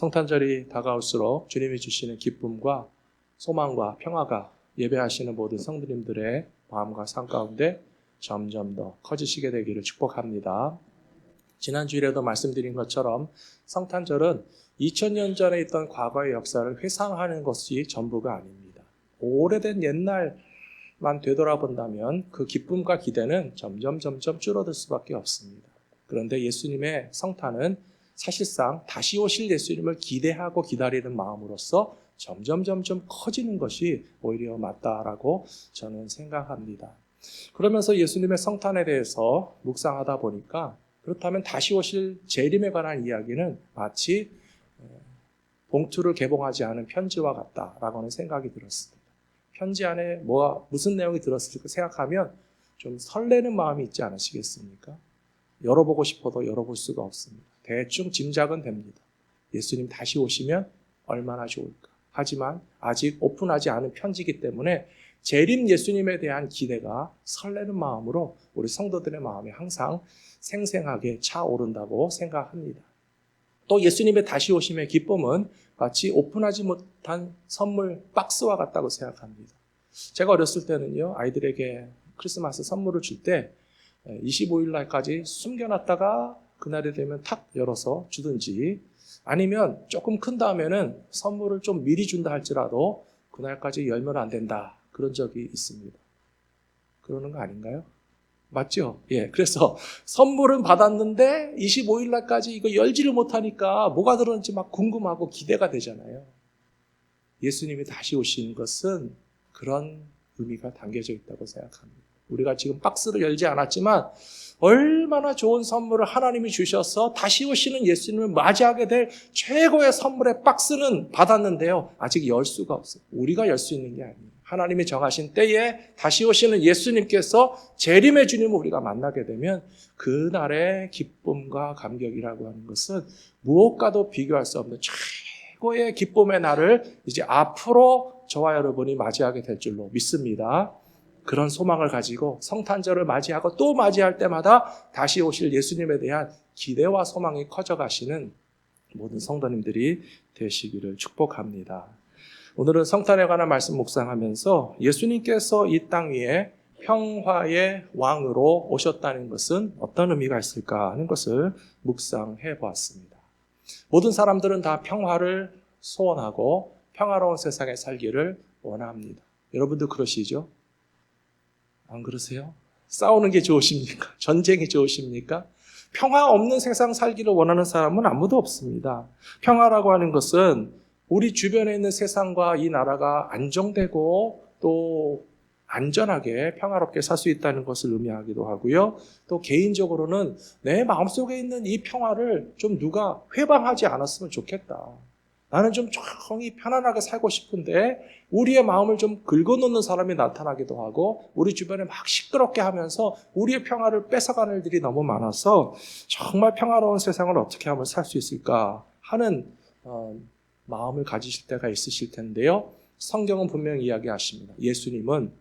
성탄절이 다가올수록 주님이 주시는 기쁨과 소망과 평화가 예배하시는 모든 성도님들의 마음과 삶 가운데 점점 더 커지시게 되기를 축복합니다. 지난주일에도 말씀드린 것처럼 성탄절은 2000년 전에 있던 과거의 역사를 회상하는 것이 전부가 아닙니다. 오래된 옛날만 되돌아본다면 그 기쁨과 기대는 점점 줄어들 수밖에 없습니다. 그런데 예수님의 성탄은 사실상 다시 오실 예수님을 기대하고 기다리는 마음으로써 점점 커지는 것이 오히려 맞다라고 저는 생각합니다. 그러면서 예수님의 성탄에 대해서 묵상하다 보니까 그렇다면 다시 오실 재림에 관한 이야기는 마치 봉투를 개봉하지 않은 편지와 같다라고는 생각이 들었습니다. 편지 안에 무슨 내용이 들었을까 생각하면 좀 설레는 마음이 있지 않으시겠습니까? 열어보고 싶어도 열어볼 수가 없습니다. 대충 짐작은 됩니다. 예수님 다시 오시면 얼마나 좋을까. 하지만 아직 오픈하지 않은 편지이기 때문에 재림 예수님에 대한 기대가 설레는 마음으로 우리 성도들의 마음에 항상 생생하게 차오른다고 생각합니다. 또 예수님의 다시 오심의 기쁨은 마치 오픈하지 못한 선물 박스와 같다고 생각합니다. 제가 어렸을 때는요, 아이들에게 크리스마스 선물을 줄 때 25일 날까지 숨겨놨다가 그날이 되면 탁 열어서 주든지, 아니면 조금 큰 다음에는 선물을 좀 미리 준다 할지라도 그날까지 열면 안 된다, 그런 적이 있습니다. 그러는 거 아닌가요? 맞죠? 예. 그래서 선물은 받았는데 25일 날까지 이거 열지를 못하니까 뭐가 들었는지 막 궁금하고 기대가 되잖아요. 예수님이 다시 오시는 것은 그런 의미가 담겨져 있다고 생각합니다. 우리가 지금 박스를 열지 않았지만 얼마나 좋은 선물을 하나님이 주셔서 다시 오시는 예수님을 맞이하게 될 최고의 선물의 박스는 받았는데요, 아직 열 수가 없어요. 우리가 열 수 있는 게 아니에요. 하나님이 정하신 때에 다시 오시는 예수님께서 재림의 주님을 우리가 만나게 되면 그날의 기쁨과 감격이라고 하는 것은 무엇과도 비교할 수 없는 최고의 기쁨의 날을 이제 앞으로 저와 여러분이 맞이하게 될 줄로 믿습니다. 그런 소망을 가지고 성탄절을 맞이하고 또 맞이할 때마다 다시 오실 예수님에 대한 기대와 소망이 커져가시는 모든 성도님들이 되시기를 축복합니다. 오늘은 성탄에 관한 말씀 묵상하면서 예수님께서 이 땅 위에 평화의 왕으로 오셨다는 것은 어떤 의미가 있을까 하는 것을 묵상해 보았습니다. 모든 사람들은 다 평화를 소원하고 평화로운 세상에 살기를 원합니다. 여러분도 그러시죠? 안 그러세요? 싸우는 게 좋으십니까? 전쟁이 좋으십니까? 평화 없는 세상 살기를 원하는 사람은 아무도 없습니다. 평화라고 하는 것은 우리 주변에 있는 세상과 이 나라가 안정되고 또 안전하게 평화롭게 살 수 있다는 것을 의미하기도 하고요. 또 개인적으로는 내 마음속에 있는 이 평화를 좀 누가 회방하지 않았으면 좋겠다. 나는 좀 조용히 편안하게 살고 싶은데 우리의 마음을 좀 긁어놓는 사람이 나타나기도 하고 우리 주변에 막 시끄럽게 하면서 우리의 평화를 뺏어가는 일들이 너무 많아서 정말 평화로운 세상을 어떻게 하면 살 수 있을까 하는 마음을 가지실 때가 있으실 텐데요. 성경은 분명히 이야기하십니다. 예수님은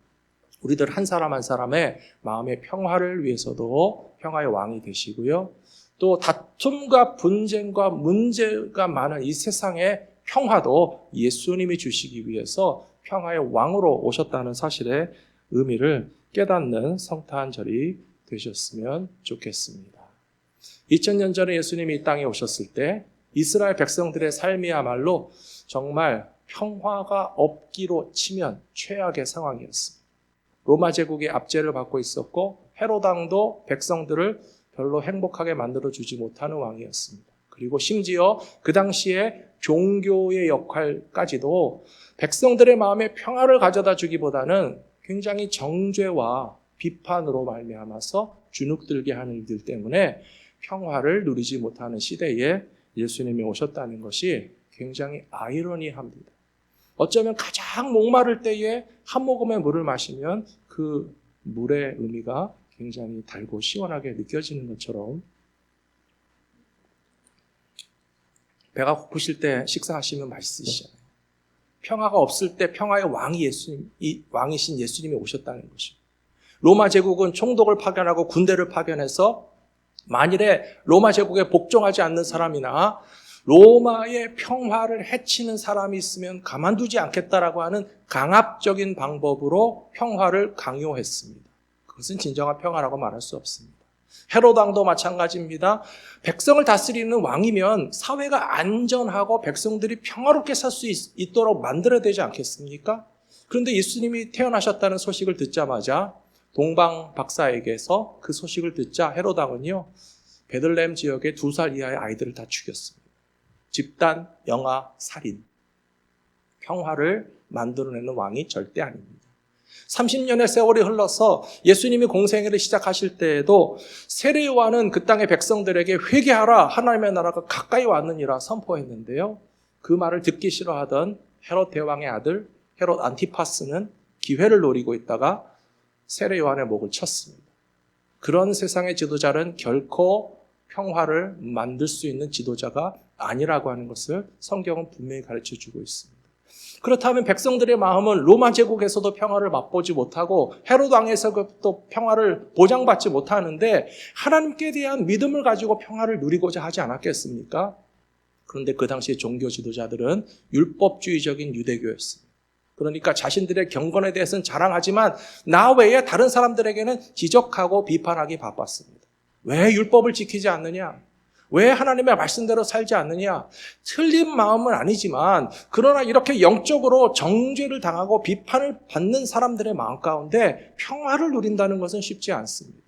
우리들 한 사람 한 사람의 마음의 평화를 위해서도 평화의 왕이 되시고요. 또 다툼과 분쟁과 문제가 많은 이 세상의 평화도 예수님이 주시기 위해서 평화의 왕으로 오셨다는 사실의 의미를 깨닫는 성탄절이 되셨으면 좋겠습니다. 2000년 전에 예수님이 이 땅에 오셨을 때 이스라엘 백성들의 삶이야말로 정말 평화가 없기로 치면 최악의 상황이었습니다. 로마 제국의 압제를 받고 있었고 헤롯 왕도 백성들을 별로 행복하게 만들어주지 못하는 왕이었습니다. 그리고 심지어 그 당시에 종교의 역할까지도 백성들의 마음에 평화를 가져다 주기보다는 굉장히 정죄와 비판으로 말미암아서 주눅들게 하는 일들 때문에 평화를 누리지 못하는 시대에 예수님이 오셨다는 것이 굉장히 아이러니합니다. 어쩌면 가장 목마를 때에 한 모금의 물을 마시면 그 물의 의미가 굉장히 달고 시원하게 느껴지는 것처럼 배가 고프실 때 식사하시면 맛있으시잖아요. 평화가 없을 때 평화의 왕이신 예수님이 오셨다는 것입니다. 로마 제국은 총독을 파견하고 군대를 파견해서 만일에 로마 제국에 복종하지 않는 사람이나 로마의 평화를 해치는 사람이 있으면 가만두지 않겠다라고 하는 강압적인 방법으로 평화를 강요했습니다. 그것은 진정한 평화라고 말할 수 없습니다. 헤롯 왕도 마찬가지입니다. 백성을 다스리는 왕이면 사회가 안전하고 백성들이 평화롭게 살 수 있도록 만들어야 되지 않겠습니까? 그런데 예수님이 태어나셨다는 소식을 듣자마자 동방 박사에게서 그 소식을 듣자 헤롯 왕은요, 베들레헴 지역의 2살 이하의 아이들을 다 죽였습니다. 집단 영아 살인. 평화를 만들어내는 왕이 절대 아닙니다. 30년의 세월이 흘러서 예수님이 공생애를 시작하실 때에도 세례 요한은 그 땅의 백성들에게 회개하라, 하나님의 나라가 가까이 왔느니라 선포했는데요. 그 말을 듣기 싫어하던 헤롯 대왕의 아들 헤롯 안티파스는 기회를 노리고 있다가 세례 요한의 목을 쳤습니다. 그런 세상의 지도자는 결코 평화를 만들 수 있는 지도자가 아니라고 하는 것을 성경은 분명히 가르쳐주고 있습니다. 그렇다면 백성들의 마음은 로마 제국에서도 평화를 맛보지 못하고 헤롯 왕에서도 평화를 보장받지 못하는데 하나님께 대한 믿음을 가지고 평화를 누리고자 하지 않았겠습니까? 그런데 그 당시 종교 지도자들은 율법주의적인 유대교였습니다. 그러니까 자신들의 경건에 대해서는 자랑하지만 나 외에 다른 사람들에게는 지적하고 비판하기 바빴습니다. 왜 율법을 지키지 않느냐? 왜 하나님의 말씀대로 살지 않느냐? 틀린 마음은 아니지만 그러나 이렇게 영적으로 정죄를 당하고 비판을 받는 사람들의 마음 가운데 평화를 누린다는 것은 쉽지 않습니다.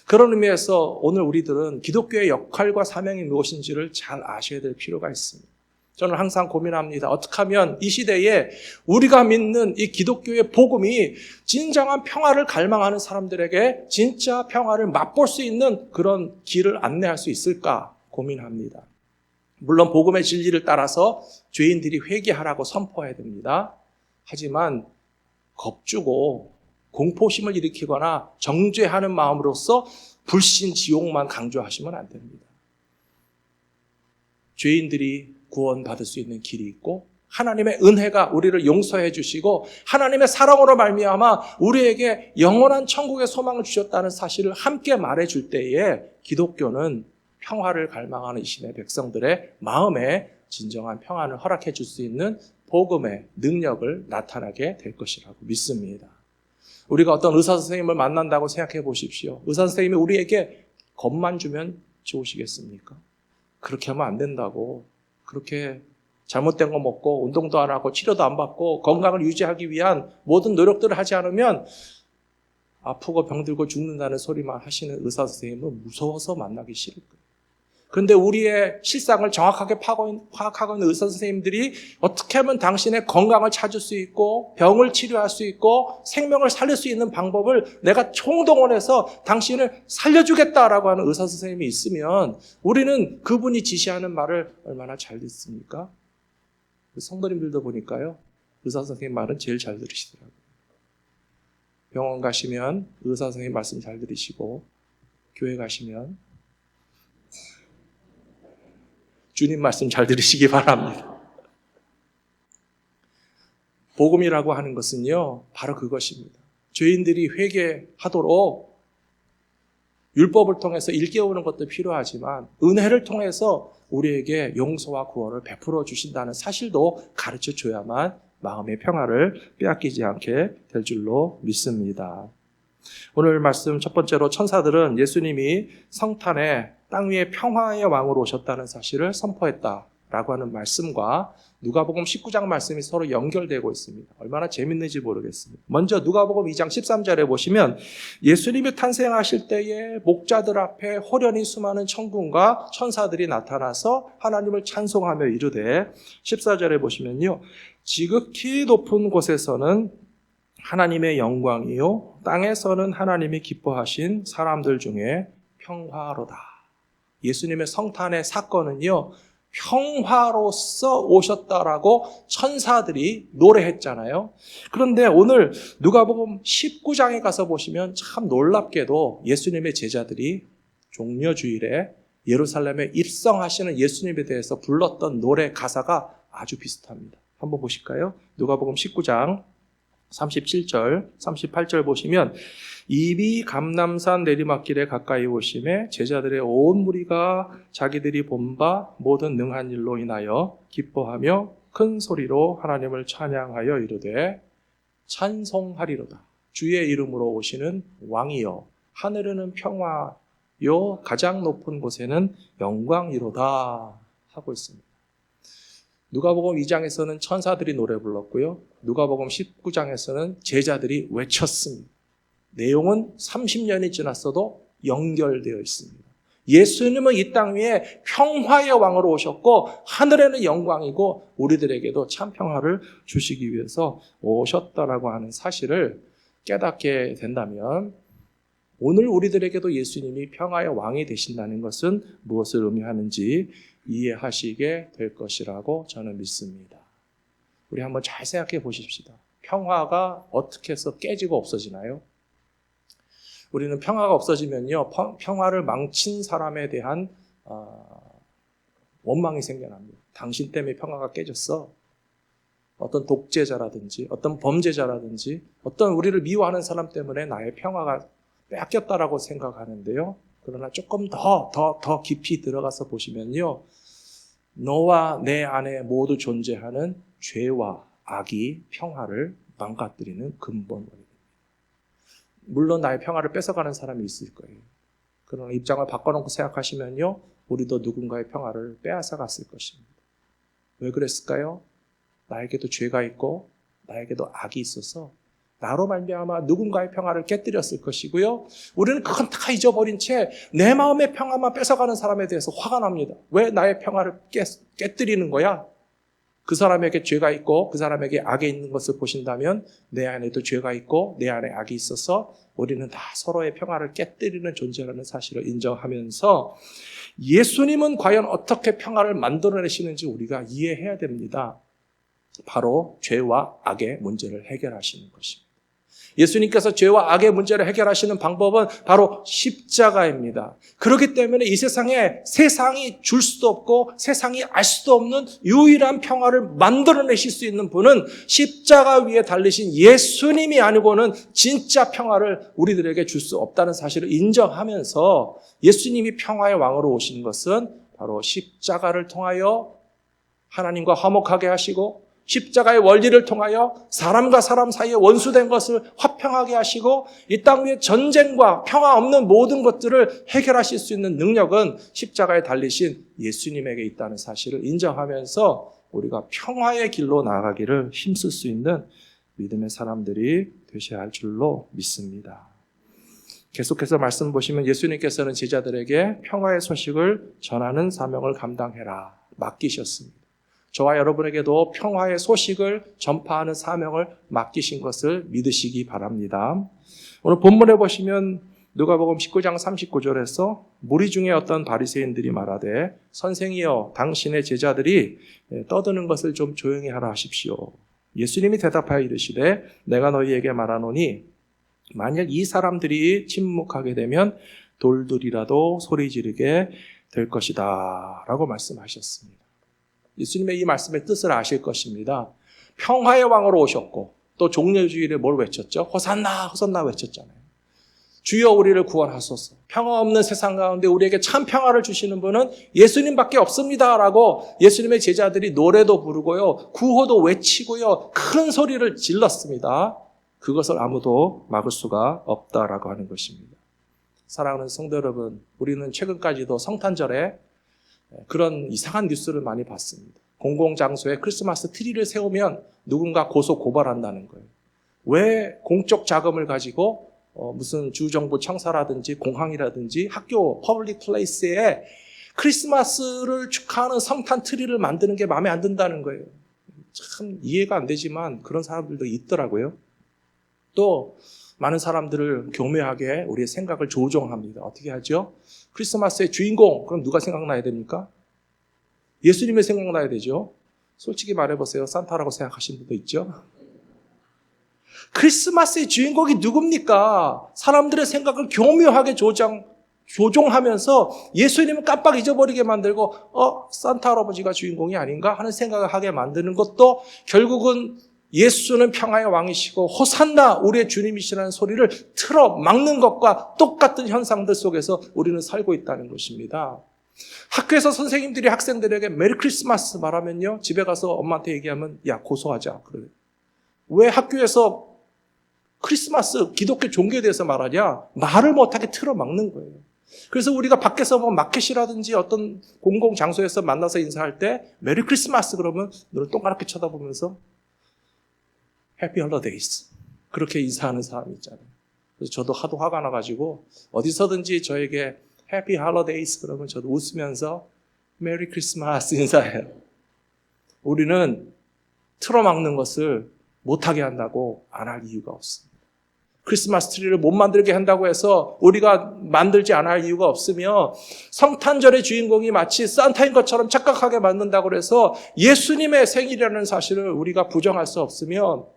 그런 의미에서 오늘 우리들은 기독교의 역할과 사명이 무엇인지를 잘 아셔야 될 필요가 있습니다. 저는 항상 고민합니다. 어떻게 하면 이 시대에 우리가 믿는 이 기독교의 복음이 진정한 평화를 갈망하는 사람들에게 진짜 평화를 맛볼 수 있는 그런 길을 안내할 수 있을까 고민합니다. 물론 복음의 진리를 따라서 죄인들이 회개하라고 선포해야 됩니다. 하지만 겁주고 공포심을 일으키거나 정죄하는 마음으로써 불신 지옥만 강조하시면 안 됩니다. 죄인들이 구원받을 수 있는 길이 있고 하나님의 은혜가 우리를 용서해 주시고 하나님의 사랑으로 말미암아 우리에게 영원한 천국의 소망을 주셨다는 사실을 함께 말해줄 때에 기독교는 평화를 갈망하는 이 시대 백성들의 마음에 진정한 평안을 허락해 줄 수 있는 복음의 능력을 나타나게 될 것이라고 믿습니다. 우리가 어떤 의사 선생님을 만난다고 생각해 보십시오. 의사 선생님이 우리에게 겁만 주면 좋으시겠습니까? 그렇게 하면 안 된다고. 그렇게 잘못된 거 먹고 운동도 안 하고 치료도 안 받고 건강을 유지하기 위한 모든 노력들을 하지 않으면 아프고 병들고 죽는다는 소리만 하시는 의사 선생님은 무서워서 만나기 싫을 거예요. 그런데 우리의 실상을 정확하게 파악하고 있는 의사 선생님들이 어떻게 하면 당신의 건강을 찾을 수 있고 병을 치료할 수 있고 생명을 살릴 수 있는 방법을 내가 총동원해서 당신을 살려주겠다라고 하는 의사 선생님이 있으면 우리는 그분이 지시하는 말을 얼마나 잘 듣습니까? 성도님들도 보니까요. 의사 선생님 말은 제일 잘 들으시더라고요. 병원 가시면 의사 선생님 말씀 잘 들으시고 교회 가시면 주님 말씀 잘 들으시기 바랍니다. 복음이라고 하는 것은요, 바로 그것입니다. 죄인들이 회개하도록 율법을 통해서 일깨우는 것도 필요하지만 은혜를 통해서 우리에게 용서와 구원을 베풀어 주신다는 사실도 가르쳐 줘야만 마음의 평화를 빼앗기지 않게 될 줄로 믿습니다. 오늘 말씀 첫 번째로 천사들은 예수님이 성탄에 땅 위에 평화의 왕으로 오셨다는 사실을 선포했다라고 하는 말씀과 누가복음 19장 말씀이 서로 연결되고 있습니다. 얼마나 재밌는지 모르겠습니다. 먼저 누가복음 2장 13절에 보시면 예수님이 탄생하실 때에 목자들 앞에 호련히 수많은 천군과 천사들이 나타나서 하나님을 찬송하며 이르되 14절에 보시면요. 지극히 높은 곳에서는 하나님의 영광이요 땅에서는 하나님이 기뻐하신 사람들 중에 평화로다. 예수님의 성탄의 사건은요 평화로서 오셨다라고 천사들이 노래했잖아요. 그런데 오늘 누가복음 19장에 가서 보시면 참 놀랍게도 예수님의 제자들이 종려주일에 예루살렘에 입성하시는 예수님에 대해서 불렀던 노래 가사가 아주 비슷합니다. 한번 보실까요? 누가복음 19장 37절, 38절 보시면 입이 감람산 내리막길에 가까이 오심에 제자들의 온 무리가 자기들이 본 바 모든 능한 일로 인하여 기뻐하며 큰 소리로 하나님을 찬양하여 이르되 찬송하리로다. 주의 이름으로 오시는 왕이여 하늘에는 평화요 가장 높은 곳에는 영광이로다 하고 있습니다. 누가복음 2장에서는 천사들이 노래 불렀고요. 누가복음 19장에서는 제자들이 외쳤습니다. 내용은 30년이 지났어도 연결되어 있습니다. 예수님은 이 땅 위에 평화의 왕으로 오셨고 하늘에는 영광이고 우리들에게도 참 평화를 주시기 위해서 오셨다라고 하는 사실을 깨닫게 된다면 오늘 우리들에게도 예수님이 평화의 왕이 되신다는 것은 무엇을 의미하는지 이해하시게 될 것이라고 저는 믿습니다. 우리 한번 잘 생각해 보십시다. 평화가 어떻게 해서 깨지고 없어지나요? 우리는 평화가 없어지면요, 평화를 망친 사람에 대한 원망이 생겨납니다. 당신 때문에 평화가 깨졌어. 어떤 독재자라든지 어떤 범죄자라든지 어떤 우리를 미워하는 사람 때문에 나의 평화가 뺏겼다라고 생각하는데요. 그러나 조금 더 깊이 들어가서 보시면요, 너와 내 안에 모두 존재하는 죄와 악이 평화를 망가뜨리는 근본 원인입니다. 물론 나의 평화를 뺏어가는 사람이 있을 거예요. 그러나 입장을 바꿔놓고 생각하시면요, 우리도 누군가의 평화를 빼앗아 갔을 것입니다. 왜 그랬을까요? 나에게도 죄가 있고 나에게도 악이 있어서 나로 말미암아 누군가의 평화를 깨뜨렸을 것이고요. 우리는 그건 다 잊어버린 채 내 마음의 평화만 뺏어가는 사람에 대해서 화가 납니다. 왜 나의 평화를 깨뜨리는 거야? 그 사람에게 죄가 있고 그 사람에게 악이 있는 것을 보신다면 내 안에도 죄가 있고 내 안에 악이 있어서 우리는 다 서로의 평화를 깨뜨리는 존재라는 사실을 인정하면서 예수님은 과연 어떻게 평화를 만들어내시는지 우리가 이해해야 됩니다. 바로 죄와 악의 문제를 해결하시는 것입니다. 예수님께서 죄와 악의 문제를 해결하시는 방법은 바로 십자가입니다. 그렇기 때문에 이 세상이 줄 수도 없고 세상이 알 수도 없는 유일한 평화를 만들어내실 수 있는 분은 십자가 위에 달리신 예수님이 아니고는 진짜 평화를 우리들에게 줄 수 없다는 사실을 인정하면서 예수님이 평화의 왕으로 오신 것은 바로 십자가를 통하여 하나님과 화목하게 하시고 십자가의 원리를 통하여 사람과 사람 사이에 원수된 것을 화평하게 하시고 이 땅 위에 전쟁과 평화 없는 모든 것들을 해결하실 수 있는 능력은 십자가에 달리신 예수님에게 있다는 사실을 인정하면서 우리가 평화의 길로 나아가기를 힘쓸 수 있는 믿음의 사람들이 되셔야 할 줄로 믿습니다. 계속해서 말씀 보시면 예수님께서는 제자들에게 평화의 소식을 전하는 사명을 감당해라 맡기셨습니다. 저와 여러분에게도 평화의 소식을 전파하는 사명을 맡기신 것을 믿으시기 바랍니다. 오늘 본문에 보시면 누가복음 19장 39절에서 무리 중에 어떤 바리새인들이 말하되 선생이여 당신의 제자들이 떠드는 것을 좀 조용히 하라 하십시오. 예수님이 대답하여 이르시되 내가 너희에게 말하노니 만약 이 사람들이 침묵하게 되면 돌들이라도 소리 지르게 될 것이다 라고 말씀하셨습니다. 예수님의 이 말씀의 뜻을 아실 것입니다. 평화의 왕으로 오셨고 또 종려주일에 뭘 외쳤죠? 호산나 호산나 외쳤잖아요. 주여 우리를 구원하소서. 평화 없는 세상 가운데 우리에게 참 평화를 주시는 분은 예수님밖에 없습니다라고 예수님의 제자들이 노래도 부르고요, 구호도 외치고요, 큰 소리를 질렀습니다. 그것을 아무도 막을 수가 없다라고 하는 것입니다. 사랑하는 성도 여러분, 우리는 최근까지도 성탄절에 그런 이상한 뉴스를 많이 봤습니다. 공공장소에 크리스마스 트리를 세우면 누군가 고발한다는 거예요. 왜 공적 자금을 가지고 무슨 주정부 청사라든지 공항이라든지 학교 퍼블릭 플레이스에 크리스마스를 축하하는 성탄 트리를 만드는 게 마음에 안 든다는 거예요. 참 이해가 안 되지만 그런 사람들도 있더라고요. 또 많은 사람들을 교묘하게 우리의 생각을 조종합니다. 어떻게 하죠? 크리스마스의 주인공, 그럼 누가 생각나야 됩니까? 예수님이 생각나야 되죠. 솔직히 말해보세요. 산타라고 생각하시는 분도 있죠. 크리스마스의 주인공이 누굽니까? 사람들의 생각을 교묘하게 조종하면서 예수님을 깜빡 잊어버리게 만들고 산타 할아버지가 주인공이 아닌가 하는 생각을 하게 만드는 것도 결국은 예수는 평화의 왕이시고 호산나 우리의 주님이시라는 소리를 틀어 막는 것과 똑같은 현상들 속에서 우리는 살고 있다는 것입니다. 학교에서 선생님들이 학생들에게 메리 크리스마스 말하면요, 집에 가서 엄마한테 얘기하면 야 고소하자 그래. 왜 학교에서 크리스마스 기독교 종교에 대해서 말하냐? 말을 못하게 틀어 막는 거예요. 그래서 우리가 밖에서 뭐 마켓이라든지 어떤 공공장소에서 만나서 인사할 때 메리 크리스마스 그러면 눈을 동그랗게 쳐다보면서 해피 홀리데이스 그렇게 인사하는 사람이 있잖아요. 그래서 저도 하도 화가 나가지고 어디서든지 저에게 해피 홀리데이스 그러면 저도 웃으면서 메리 크리스마스 인사해요. 우리는 틀어막는 것을 못하게 한다고 안 할 이유가 없습니다. 크리스마스 트리를 못 만들게 한다고 해서 우리가 만들지 않을 이유가 없으며 성탄절의 주인공이 마치 산타인 것처럼 착각하게 만든다고 해서 예수님의 생일이라는 사실을 우리가 부정할 수 없으며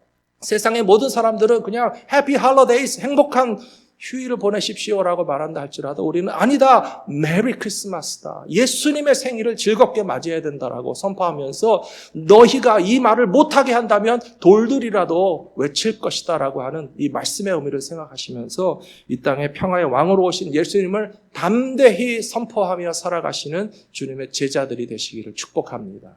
세상의 모든 사람들은 그냥 해피 홀리데이스 행복한 휴일을 보내십시오라고 말한다 할지라도 우리는 아니다. 메리 크리스마스다. 예수님의 생일을 즐겁게 맞이해야 된다라고 선포하면서 너희가 이 말을 못하게 한다면 돌들이라도 외칠 것이다라고 하는 이 말씀의 의미를 생각하시면서 이 땅에 평화의 왕으로 오신 예수님을 담대히 선포하며 살아가시는 주님의 제자들이 되시기를 축복합니다.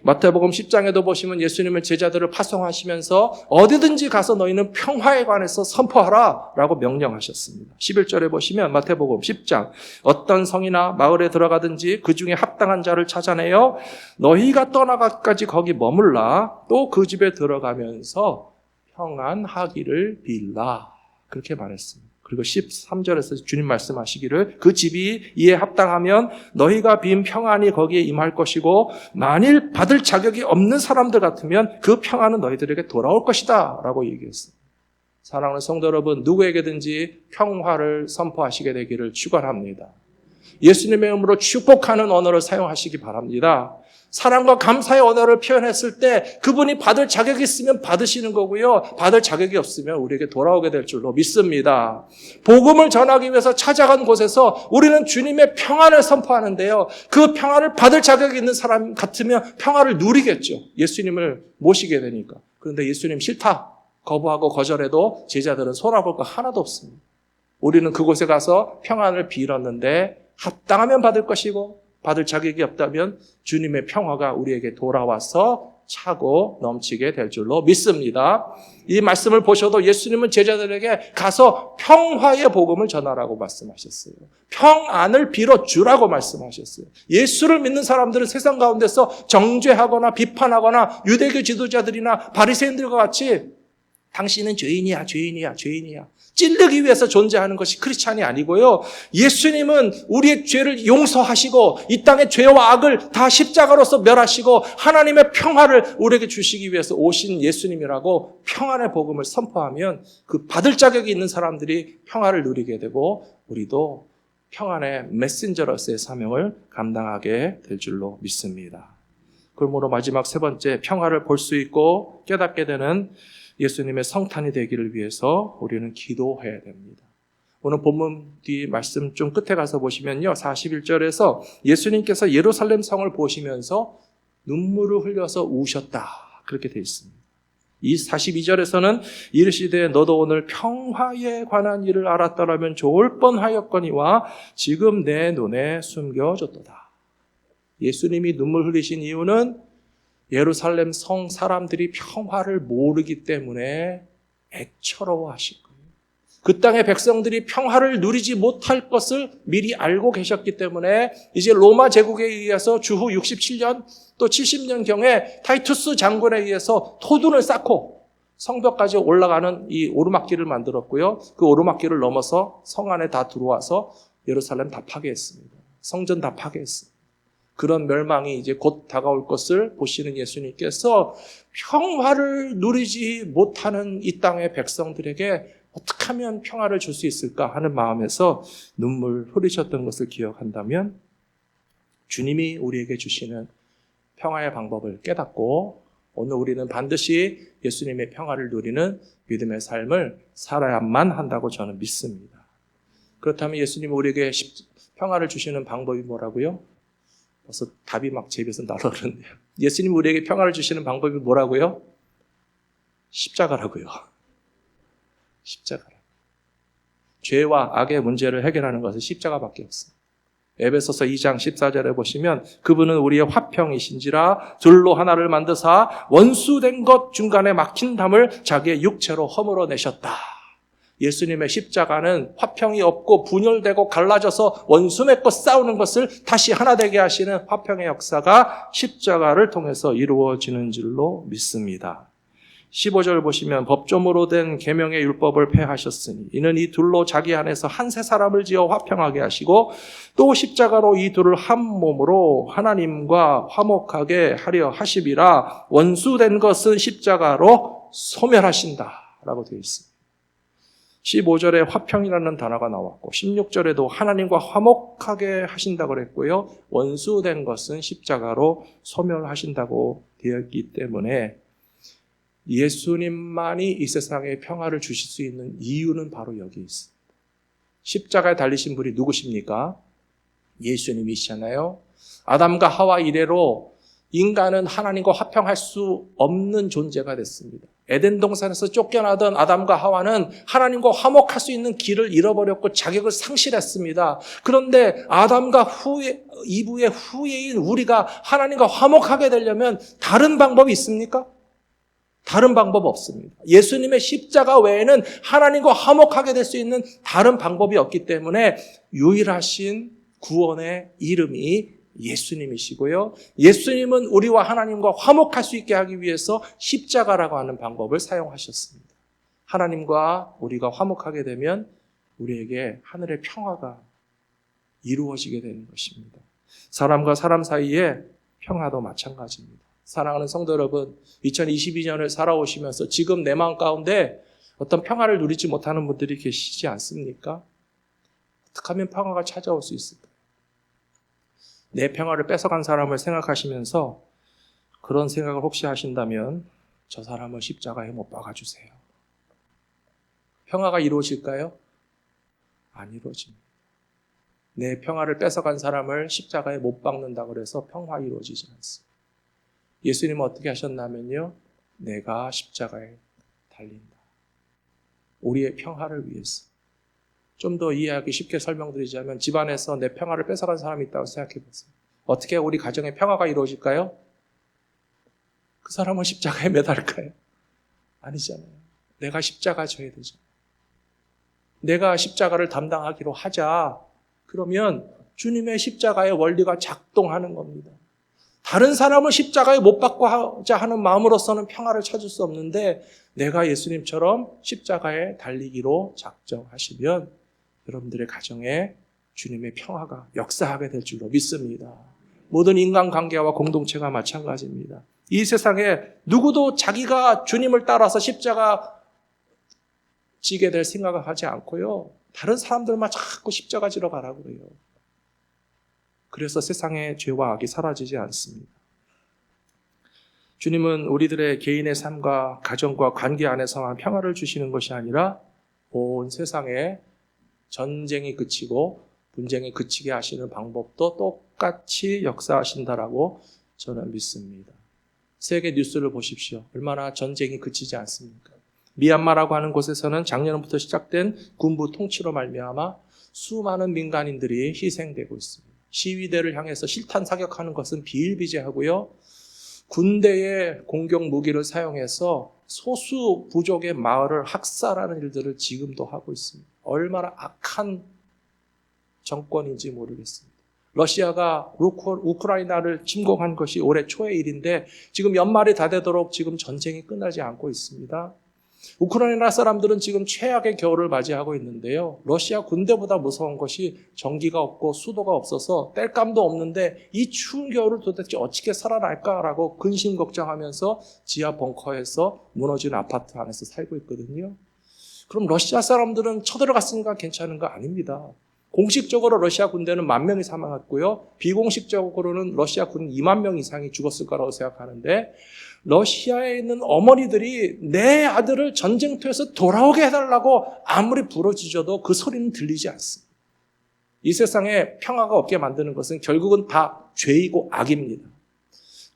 마태복음 10장에도 보시면 예수님은 제자들을 파송하시면서 어디든지 가서 너희는 평화에 관해서 선포하라 라고 명령하셨습니다. 11절에 보시면 마태복음 10장 어떤 성이나 마을에 들어가든지 그 중에 합당한 자를 찾아내어 너희가 떠나가까지 거기 머물라 또 그 집에 들어가면서 평안하기를 빌라 그렇게 말했습니다. 그리고 13절에서 주님 말씀하시기를 그 집이 이에 합당하면 너희가 빈 평안이 거기에 임할 것이고 만일 받을 자격이 없는 사람들 같으면 그 평안은 너희들에게 돌아올 것이다 라고 얘기했어요. 사랑하는 성도 여러분, 누구에게든지 평화를 선포하시게 되기를 축원합니다. 예수님의 이름으로 축복하는 언어를 사용하시기 바랍니다. 사랑과 감사의 언어를 표현했을 때 그분이 받을 자격이 있으면 받으시는 거고요. 받을 자격이 없으면 우리에게 돌아오게 될 줄로 믿습니다. 복음을 전하기 위해서 찾아간 곳에서 우리는 주님의 평안을 선포하는데요. 그 평안을 받을 자격이 있는 사람 같으면 평안을 누리겠죠. 예수님을 모시게 되니까. 그런데 예수님 싫다. 거부하고 거절해도 제자들은 손아볼 거 하나도 없습니다. 우리는 그곳에 가서 평안을 빌었는데 합당하면 받을 것이고 받을 자격이 없다면 주님의 평화가 우리에게 돌아와서 차고 넘치게 될 줄로 믿습니다. 이 말씀을 보셔도 예수님은 제자들에게 가서 평화의 복음을 전하라고 말씀하셨어요. 평안을 빌어주라고 말씀하셨어요. 예수를 믿는 사람들은 세상 가운데서 정죄하거나 비판하거나 유대교 지도자들이나 바리새인들과 같이 당신은 죄인이야, 죄인이야, 죄인이야. 찔르기 위해서 존재하는 것이 크리스찬이 아니고요. 예수님은 우리의 죄를 용서하시고 이 땅의 죄와 악을 다 십자가로서 멸하시고 하나님의 평화를 우리에게 주시기 위해서 오신 예수님이라고 평안의 복음을 선포하면 그 받을 자격이 있는 사람들이 평화를 누리게 되고 우리도 평안의 메신저로서의 사명을 감당하게 될 줄로 믿습니다. 그러므로 마지막 세 번째, 평화를 볼 수 있고 깨닫게 되는 예수님의 성탄이 되기를 위해서 우리는 기도해야 됩니다. 오늘 본문 뒤 말씀 좀 끝에 가서 보시면요. 41절에서 예수님께서 예루살렘 성을 보시면서 눈물을 흘려서 우셨다. 그렇게 되어 있습니다. 이 42절에서는 이르시되 너도 오늘 평화에 관한 일을 알았더라면 좋을 뻔하였거니와 지금 내 눈에 숨겨졌도다. 예수님이 눈물 흘리신 이유는 예루살렘 성 사람들이 평화를 모르기 때문에 애처로워하신 거예요. 그 땅의 백성들이 평화를 누리지 못할 것을 미리 알고 계셨기 때문에 이제 로마 제국에 의해서 주후 67년 또 70년경에 타이투스 장군에 의해서 토둔을 쌓고 성벽까지 올라가는 이 오르막길을 만들었고요. 그 오르막길을 넘어서 성 안에 다 들어와서 예루살렘 다 파괴했습니다. 성전 다 파괴했습니다. 그런 멸망이 이제 곧 다가올 것을 보시는 예수님께서 평화를 누리지 못하는 이 땅의 백성들에게 어떻게 하면 평화를 줄 수 있을까 하는 마음에서 눈물 흘리셨던 것을 기억한다면 주님이 우리에게 주시는 평화의 방법을 깨닫고 오늘 우리는 반드시 예수님의 평화를 누리는 믿음의 삶을 살아야만 한다고 저는 믿습니다. 그렇다면 예수님이 우리에게 평화를 주시는 방법이 뭐라고요? 벌써 답이 막 제 입에서 나오는데요. 예수님 우리에게 평화를 주시는 방법이 뭐라고요? 십자가라고요. 십자가라. 죄와 악의 문제를 해결하는 것은 십자가밖에 없습니다. 에베소서 2장 14절에 보시면 그분은 우리의 화평이신지라 둘로 하나를 만드사 원수된 것 중간에 막힌 담을 자기의 육체로 허물어내셨다. 예수님의 십자가는 화평이 없고 분열되고 갈라져서 원수 맺고 싸우는 것을 다시 하나 되게 하시는 화평의 역사가 십자가를 통해서 이루어지는 줄로 믿습니다. 15절 보시면 법조문으로 된 계명의 율법을 폐하셨으니 이는 이 둘로 자기 안에서 한 세 사람을 지어 화평하게 하시고 또 십자가로 이 둘을 한 몸으로 하나님과 화목하게 하려 하심이라. 원수된 것은 십자가로 소멸하신다라고 되어 있습니다. 15절에 화평이라는 단어가 나왔고 16절에도 하나님과 화목하게 하신다고 그랬고요. 원수된 것은 십자가로 소멸하신다고 되어 있기 때문에 예수님만이 이 세상에 평화를 주실 수 있는 이유는 바로 여기 있습니다. 십자가에 달리신 분이 누구십니까? 예수님이시잖아요. 아담과 하와 이래로 인간은 하나님과 화평할 수 없는 존재가 됐습니다. 에덴 동산에서 쫓겨나던 아담과 하와는 하나님과 화목할 수 있는 길을 잃어버렸고 자격을 상실했습니다. 그런데 아담과 이브의 후예인 우리가 하나님과 화목하게 되려면 다른 방법이 있습니까? 다른 방법 없습니다. 예수님의 십자가 외에는 하나님과 화목하게 될 수 있는 다른 방법이 없기 때문에 유일하신 구원의 이름이 예수님이시고요. 예수님은 우리와 하나님과 화목할 수 있게 하기 위해서 십자가라고 하는 방법을 사용하셨습니다. 하나님과 우리가 화목하게 되면 우리에게 하늘의 평화가 이루어지게 되는 것입니다. 사람과 사람 사이에 평화도 마찬가지입니다. 사랑하는 성도 여러분, 2022년을 살아오시면서 지금 내 마음 가운데 어떤 평화를 누리지 못하는 분들이 계시지 않습니까? 어떻게 하면 평화가 찾아올 수 있을까요? 내 평화를 뺏어간 사람을 생각하시면서 그런 생각을 혹시 하신다면 저 사람을 십자가에 못 박아주세요. 평화가 이루어질까요? 안 이루어집니다. 내 평화를 뺏어간 사람을 십자가에 못 박는다고 해서 평화 이루어지지 않습니다. 예수님은 어떻게 하셨냐면요. 내가 십자가에 달린다. 우리의 평화를 위해서. 좀 더 이해하기 쉽게 설명드리자면 집안에서 내 평화를 뺏어간 사람이 있다고 생각해 보세요. 어떻게 우리 가정의 평화가 이루어질까요? 그 사람은 십자가에 매달릴까요? 아니잖아요. 내가 십자가 져야 되죠. 내가 십자가를 담당하기로 하자. 그러면 주님의 십자가의 원리가 작동하는 겁니다. 다른 사람을 십자가에 못 박고자 하는 마음으로서는 평화를 찾을 수 없는데 내가 예수님처럼 십자가에 달리기로 작정하시면 여러분들의 가정에 주님의 평화가 역사하게 될 줄로 믿습니다. 모든 인간관계와 공동체가 마찬가지입니다. 이 세상에 누구도 자기가 주님을 따라서 십자가 지게 될 생각을 하지 않고요. 다른 사람들만 자꾸 십자가 지러 가라고 그래요. 그래서 세상의 죄와 악이 사라지지 않습니다. 주님은 우리들의 개인의 삶과 가정과 관계 안에서만 평화를 주시는 것이 아니라 온 세상에 전쟁이 그치고 분쟁이 그치게 하시는 방법도 똑같이 역사하신다라고 저는 믿습니다. 세계 뉴스를 보십시오. 얼마나 전쟁이 그치지 않습니까? 미얀마라고 하는 곳에서는 작년부터 시작된 군부 통치로 말미암아 수많은 민간인들이 희생되고 있습니다. 시위대를 향해서 실탄 사격하는 것은 비일비재하고요. 군대의 공격 무기를 사용해서 소수 부족의 마을을 학살하는 일들을 지금도 하고 있습니다. 얼마나 악한 정권인지 모르겠습니다. 러시아가 우크라이나를 침공한 것이 올해 초의 일인데 지금 연말이 다 되도록 지금 전쟁이 끝나지 않고 있습니다. 우크라이나 사람들은 지금 최악의 겨울을 맞이하고 있는데요. 러시아 군대보다 무서운 것이 전기가 없고 수도가 없어서 땔감도 없는데 이 추운 겨울을 도대체 어떻게 살아날까라고 근심 걱정하면서 지하 벙커에서 무너진 아파트 안에서 살고 있거든요. 그럼 러시아 사람들은 쳐들어갔으니까 괜찮은 거 아닙니다. 공식적으로 러시아 군대는 10,000명이 사망했고요. 비공식적으로는 러시아 군 20,000명 이상이 죽었을 거라고 생각하는데 러시아에 있는 어머니들이 내 아들을 전쟁터에서 돌아오게 해달라고 아무리 부르짖어도 그 소리는 들리지 않습니다. 이 세상에 평화가 없게 만드는 것은 결국은 다 죄이고 악입니다.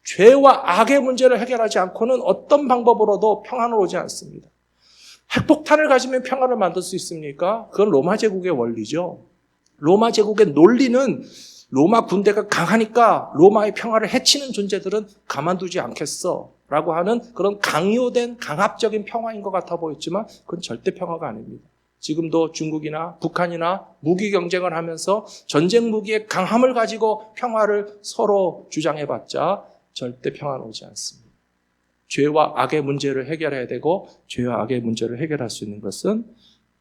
죄와 악의 문제를 해결하지 않고는 어떤 방법으로도 평안은 오지 않습니다. 핵폭탄을 가지면 평화를 만들 수 있습니까? 그건 로마 제국의 원리죠. 로마 제국의 논리는 로마 군대가 강하니까 로마의 평화를 해치는 존재들은 가만두지 않겠어 라고 하는 그런 강요된 강압적인 평화인 것 같아 보였지만 그건 절대 평화가 아닙니다. 지금도 중국이나 북한이나 무기 경쟁을 하면서 전쟁 무기의 강함을 가지고 평화를 서로 주장해봤자 절대 평화는 오지 않습니다. 죄와 악의 문제를 해결해야 되고 죄와 악의 문제를 해결할 수 있는 것은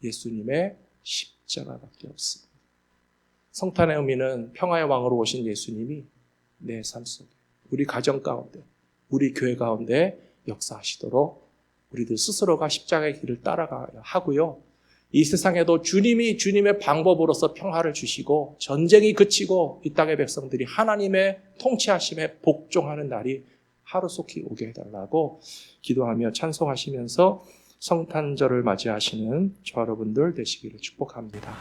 예수님의 십자가밖에 없습니다. 성탄의 의미는 평화의 왕으로 오신 예수님이 내 삶 속에, 우리 가정 가운데, 우리 교회 가운데 역사하시도록 우리들 스스로가 십자가의 길을 따라가야 하고요. 이 세상에도 주님이 주님의 방법으로서 평화를 주시고 전쟁이 그치고 이 땅의 백성들이 하나님의 통치하심에 복종하는 날이 하루속히 오게 해달라고 기도하며 찬송하시면서 성탄절을 맞이하시는 저 여러분들 되시기를 축복합니다.